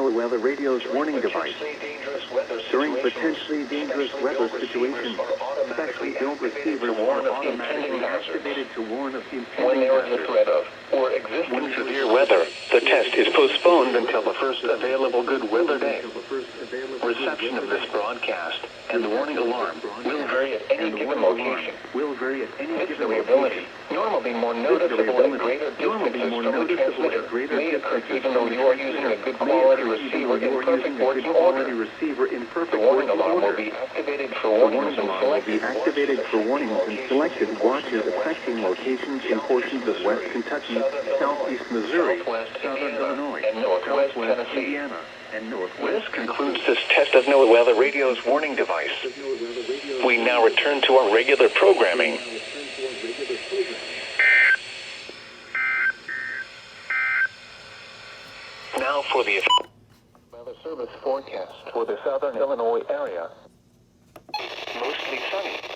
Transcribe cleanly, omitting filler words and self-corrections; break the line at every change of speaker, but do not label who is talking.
NOAA weather radio's warning device. During potentially dangerous weather situations, specially built receivers are automatically activated to warn of
When
impending
there is a
hazards.
threat of or existing severe weather, the test is postponed until the first available good weather day. Reception of this broadcast and the warning alarm will vary at any given location. Its variability, normally more noticeable at greater distances from the transmitter, may occur even though you are using a good quality receiver in perfect working order. The warning alarm will be activated for warnings and
selected watches affecting locations in portions of West Kentucky, Southeast Missouri, Southern Illinois,
and Northwest
Southwest
Tennessee.
Indiana, and Northwest.
This concludes this test of NOAA Weather Radio's warning device. We now return to our regular programming. Now for the weather service forecast for the southern Illinois area. Mostly sunny.